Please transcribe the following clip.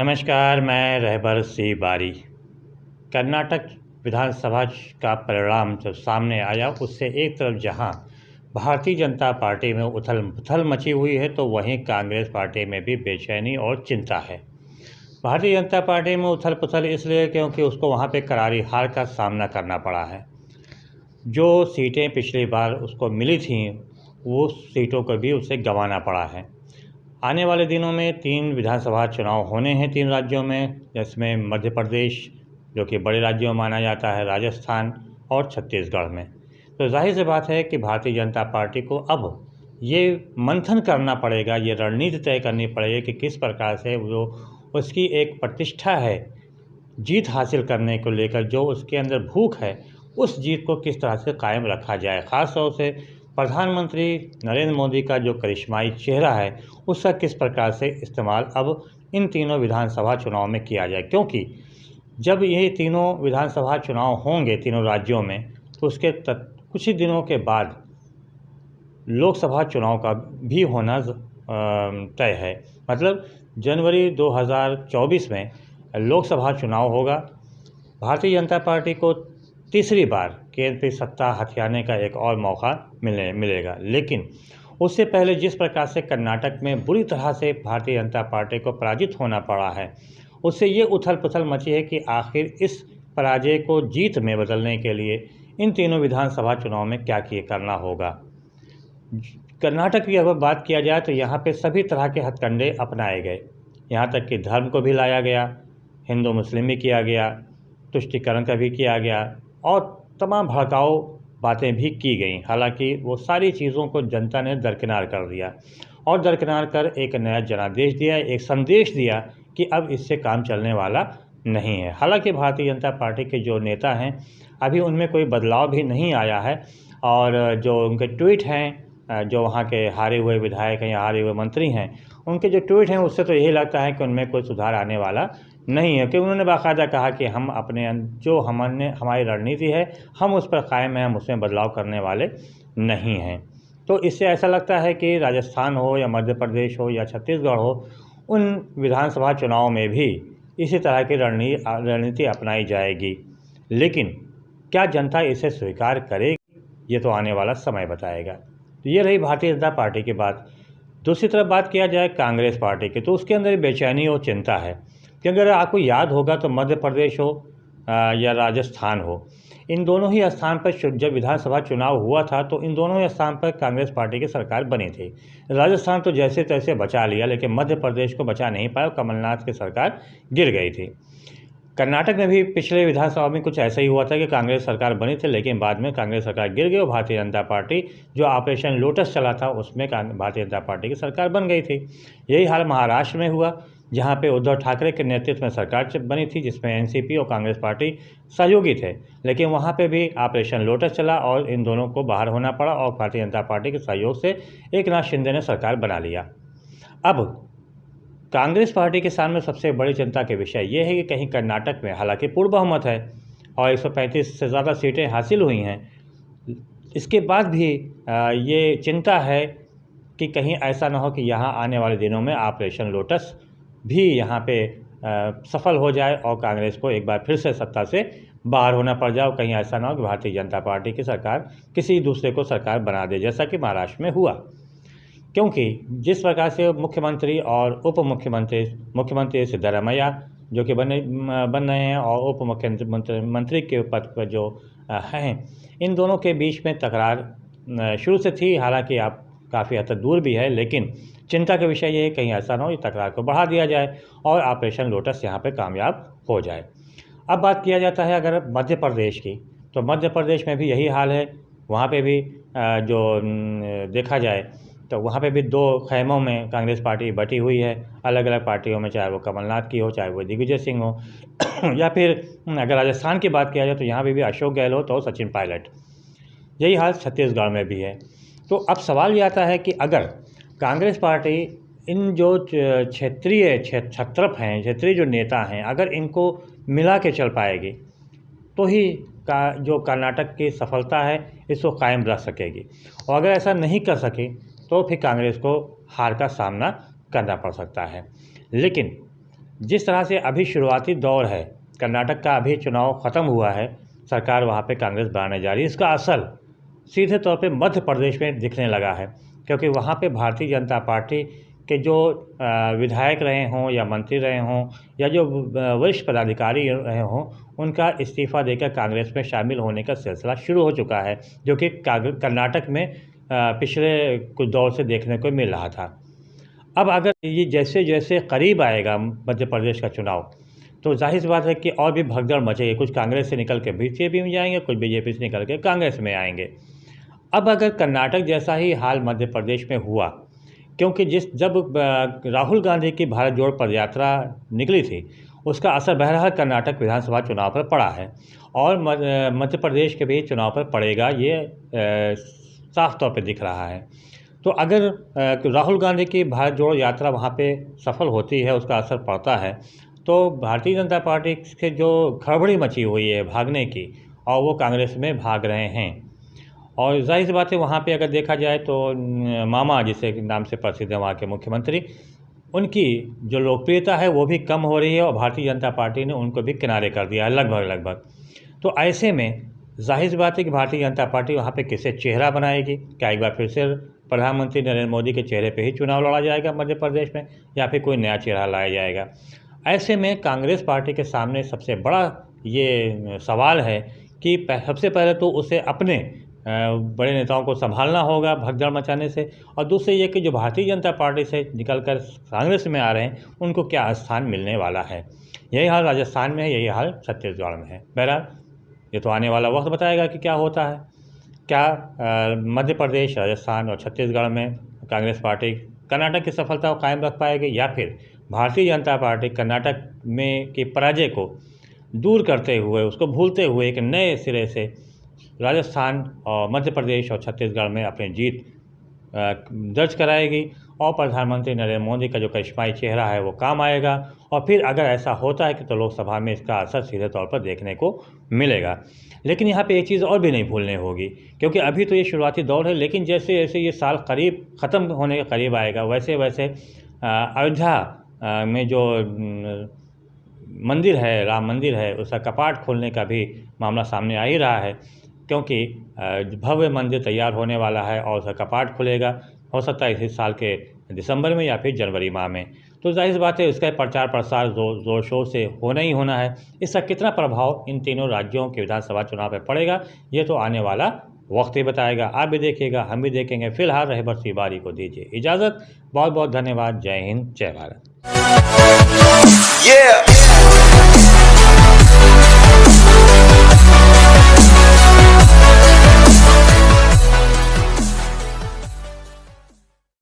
नमस्कार, मैं रहबर सी बारी। कर्नाटक विधानसभा का परिणाम जब सामने आया, उससे एक तरफ जहां भारतीय जनता पार्टी में उथल पुथल मची हुई है, तो वहीं कांग्रेस पार्टी में भी बेचैनी और चिंता है। भारतीय जनता पार्टी में उथल पुथल इसलिए क्योंकि उसको वहां पे करारी हार का सामना करना पड़ा है। जो सीटें पिछली बार उसको मिली थीं, वो सीटों को भी उसे गंवाना पड़ा है। आने वाले दिनों में 3 विधानसभा चुनाव होने हैं 3 राज्यों में, जिसमें मध्य प्रदेश, जो कि बड़े राज्यों में माना जाता है, राजस्थान और छत्तीसगढ़ में। तो जाहिर सी बात है कि भारतीय जनता पार्टी को अब ये मंथन करना पड़ेगा, ये रणनीति तय करनी पड़ेगी कि किस प्रकार से वो उसकी एक प्रतिष्ठा है जीत हासिल करने को लेकर, जो उसके अंदर भूख है, उस जीत को किस तरह से कायम रखा जाए। ख़ास तौर से प्रधानमंत्री नरेंद्र मोदी का जो करिश्माई चेहरा है, उसका किस प्रकार से इस्तेमाल अब इन तीनों विधानसभा चुनाव में किया जाए। क्योंकि जब ये तीनों विधानसभा चुनाव होंगे तीनों राज्यों में, तो उसके कुछ ही दिनों के बाद लोकसभा चुनाव का भी होना तय है। मतलब जनवरी 2024 में लोकसभा चुनाव होगा। भारतीय जनता पार्टी को तीसरी बार केंद्र की सत्ता हथियाने का एक और मौका मिलेगा। लेकिन उससे पहले जिस प्रकार से कर्नाटक में बुरी तरह से भारतीय जनता पार्टी को पराजित होना पड़ा है, उससे ये उथल पुथल मची है कि आखिर इस पराजय को जीत में बदलने के लिए इन तीनों विधानसभा चुनाव में क्या करना होगा। कर्नाटक की अगर बात किया जाए तो यहाँ पे सभी तरह के हथकंडे अपनाए गए। यहाँ तक कि धर्म को भी लाया गया, हिंदू मुस्लिम भी किया गया, तुष्टीकरण का भी किया गया और तमाम भड़काऊ बातें भी की गई। हालांकि वो सारी चीज़ों को जनता ने दरकिनार कर दिया और दरकिनार कर एक नया जनादेश दिया, एक संदेश दिया कि अब इससे काम चलने वाला नहीं है। हालांकि भारतीय जनता पार्टी के जो नेता हैं, अभी उनमें कोई बदलाव भी नहीं आया है और जो उनके ट्वीट हैं, जो वहाँ के हारे हुए विधायक हैं या हारे हुए मंत्री हैं, उनके जो ट्वीट हैं, उससे तो यही लगता है कि उनमें कोई सुधार आने वाला नहीं है। क्योंकि उन्होंने बाकायदा कहा कि हम अपने जो हमारी रणनीति है, हम उस पर कायम हैं, हम उसमें बदलाव करने वाले नहीं हैं। तो इससे ऐसा लगता है कि राजस्थान हो या मध्य प्रदेश हो या छत्तीसगढ़ हो, उन विधानसभा चुनाव में भी इसी तरह की रणनीति अपनाई जाएगी। लेकिन क्या जनता इसे स्वीकार करेगी, ये तो आने वाला समय बताएगा। तो ये रही भारतीय जनता पार्टी की बात। दूसरी तरफ बात किया जाए कांग्रेस पार्टी की, तो उसके अंदर बेचैनी और चिंता है कि अगर आपको याद होगा तो मध्य प्रदेश हो या राजस्थान हो, इन दोनों ही स्थान पर जब विधानसभा चुनाव हुआ था, तो इन दोनों ही स्थान पर कांग्रेस पार्टी की सरकार बनी थी। राजस्थान तो जैसे तैसे बचा लिया, लेकिन मध्य प्रदेश को बचा नहीं पाया, कमलनाथ की सरकार गिर गई थी। कर्नाटक में भी पिछले विधानसभा में कुछ ऐसा ही हुआ था कि कांग्रेस सरकार बनी थी, लेकिन बाद में कांग्रेस सरकार गिर गई और भारतीय जनता पार्टी, जो ऑपरेशन लोटस चला था, उसमें भारतीय जनता पार्टी की सरकार बन गई थी। यही हाल महाराष्ट्र में हुआ, जहां पे उद्धव ठाकरे के नेतृत्व में सरकार बनी थी, जिसमें एनसीपी और कांग्रेस पार्टी सहयोगी थे। लेकिन वहां पे भी ऑपरेशन लोटस चला और इन दोनों को बाहर होना पड़ा और भारतीय जनता पार्टी के सहयोग से एकनाथ शिंदे ने सरकार बना लिया। अब कांग्रेस पार्टी के सामने सबसे बड़ी चिंता के विषय ये है कि कहीं कर्नाटक में, हालांकि पूर्ण बहुमत है और 135 से ज़्यादा सीटें हासिल हुई हैं, इसके बाद भी ये चिंता है कि कहीं ऐसा ना हो कि यहाँ आने वाले दिनों में ऑपरेशन लोटस भी यहाँ पे सफल हो जाए और कांग्रेस को एक बार फिर से सत्ता से बाहर होना पड़ जाए। कहीं ऐसा ना हो कि भारतीय जनता पार्टी की सरकार किसी दूसरे को सरकार बना दे, जैसा कि महाराष्ट्र में हुआ। क्योंकि जिस प्रकार से मुख्यमंत्री और उप मुख्यमंत्री सिद्धरामैया जो कि बन रहे हैं और उप मुख्यमंत्री के पद पर जो हैं, इन दोनों के बीच में तकरार शुरू से थी। हालांकि आप काफ़ी हद तक दूर भी है, लेकिन चिंता का विषय ये है कहीं ऐसा ना हो, इस तकरार को बढ़ा दिया जाए और ऑपरेशन लोटस यहाँ पे कामयाब हो जाए। अब बात किया जाता है अगर मध्य प्रदेश की, तो मध्य प्रदेश में भी यही हाल है। वहाँ पे भी जो देखा जाए तो वहाँ पे भी 2 खैमों में कांग्रेस पार्टी बटी हुई है, अलग अलग पार्टियों में, चाहे वो कमलनाथ की हो, चाहे वो दिग्विजय सिंह हो या फिर अगर राजस्थान की बात किया जाए तो यहाँ पे भी अशोक गहलोत और सचिन पायलट। यही हाल छत्तीसगढ़ में भी है। तो अब सवाल ये आता है कि अगर कांग्रेस पार्टी इन जो क्षेत्रीय क्षत्रप हैं, क्षेत्रीय जो नेता हैं, अगर इनको मिला के चल पाएगी तो ही जो कर्नाटक की सफलता है इसको कायम रख सकेगी। और अगर ऐसा नहीं कर सके तो फिर कांग्रेस को हार का सामना करना पड़ सकता है। लेकिन जिस तरह से अभी शुरुआती दौर है, कर्नाटक का अभी चुनाव ख़त्म हुआ है, सरकार वहाँ पे कांग्रेस बनाने जा रही है। इसका असर सीधे तौर पे मध्य प्रदेश में दिखने लगा है, क्योंकि वहाँ पे भारतीय जनता पार्टी के जो विधायक रहे हों या मंत्री रहे हों या जो वरिष्ठ पदाधिकारी रहे हों, उनका इस्तीफ़ा देकर कांग्रेस में शामिल होने का सिलसिला शुरू हो चुका है, जो कि कर्नाटक में पिछले कुछ दौर से देखने को मिल रहा था। अब अगर ये जैसे-जैसे करीब आएगा मध्य प्रदेश का चुनाव, तो ज़ाहिर-सी बात है कि और भी भगदड़ मचेगी। कुछ कांग्रेस से निकल के बीजेपी में जाएँगे, कुछ बीजेपी से निकल के कांग्रेस में आएँगे। अब अगर कर्नाटक जैसा ही हाल मध्य प्रदेश में हुआ, क्योंकि जब राहुल गांधी की भारत जोड़ो पदयात्रा निकली थी, उसका असर बहरहाल कर्नाटक विधानसभा चुनाव पर पड़ा है और मध्य प्रदेश के भी चुनाव पर पड़ेगा, ये साफ तौर पे दिख रहा है। तो अगर राहुल गांधी की भारत जोड़ो यात्रा वहाँ पे सफल होती है, उसका असर पड़ता है, तो भारतीय जनता पार्टी के जो खड़बड़ी मची हुई है भागने की, और वो कांग्रेस में भाग रहे हैं। और ज़ाहिर-सी बात है, वहाँ पे अगर देखा जाए तो मामा जिसे नाम से प्रसिद्ध है वहाँ के मुख्यमंत्री, उनकी जो लोकप्रियता है वो भी कम हो रही है और भारतीय जनता पार्टी ने उनको भी किनारे कर दिया है लगभग। तो ऐसे में ज़ाहिर-सी बात है कि भारतीय जनता पार्टी वहाँ पे किसे चेहरा बनाएगी? क्या एक बार फिर से प्रधानमंत्री नरेंद्र मोदी के चेहरे पे ही चुनाव लड़ा जाएगा मध्य प्रदेश में, या फिर कोई नया चेहरा लाया जाएगा? ऐसे में कांग्रेस पार्टी के सामने सबसे बड़ा ये सवाल है कि सबसे पहले तो उसे अपने बड़े नेताओं को संभालना होगा भगदड़ मचाने से, और दूसरी ये कि जो भारतीय जनता पार्टी से निकलकर कांग्रेस में आ रहे हैं, उनको क्या स्थान मिलने वाला है। यही हाल राजस्थान में है, यही हाल छत्तीसगढ़ में है। बहरहाल ये तो आने वाला वक्त बताएगा कि क्या होता है। क्या मध्य प्रदेश, राजस्थान और छत्तीसगढ़ में कांग्रेस पार्टी कर्नाटक की सफलता को कायम रख पाएगी, या फिर भारतीय जनता पार्टी कर्नाटक में की पराजय को दूर करते हुए, उसको भूलते हुए एक नए सिरे से राजस्थान और मध्य प्रदेश और छत्तीसगढ़ में अपनी जीत दर्ज कराएगी, और प्रधानमंत्री नरेंद्र मोदी का जो करिश्माई चेहरा है वो काम आएगा। और फिर अगर ऐसा होता है कि तो लोकसभा में इसका असर सीधे तौर पर देखने को मिलेगा। लेकिन यहाँ पे एक चीज़ और भी नहीं भूलनी होगी, क्योंकि अभी तो ये शुरुआती दौर है, लेकिन जैसे-जैसे ये साल करीब ख़त्म होने के करीब आएगा, वैसे-वैसे अयोध्या में जो मंदिर है, राम मंदिर है, उसका कपाट खोलने का भी मामला सामने आ ही रहा है, क्योंकि भव्य मंदिर तैयार होने वाला है और उसका कपाट खुलेगा, हो सकता है इसी साल के दिसंबर में या फिर जनवरी माह में। तो ज़ाहिर सी बात है, इसका प्रचार प्रसार ज़ोर शोर से होना ही होना है। इसका कितना प्रभाव इन तीनों राज्यों के विधानसभा चुनाव पर पड़ेगा, ये तो आने वाला वक्त ही बताएगा। आप भी देखिएगा, हम भी देखेंगे। फिलहाल रहबर सी बारी को दीजिए इजाज़त। बहुत बहुत धन्यवाद। जय हिंद, जय भारत।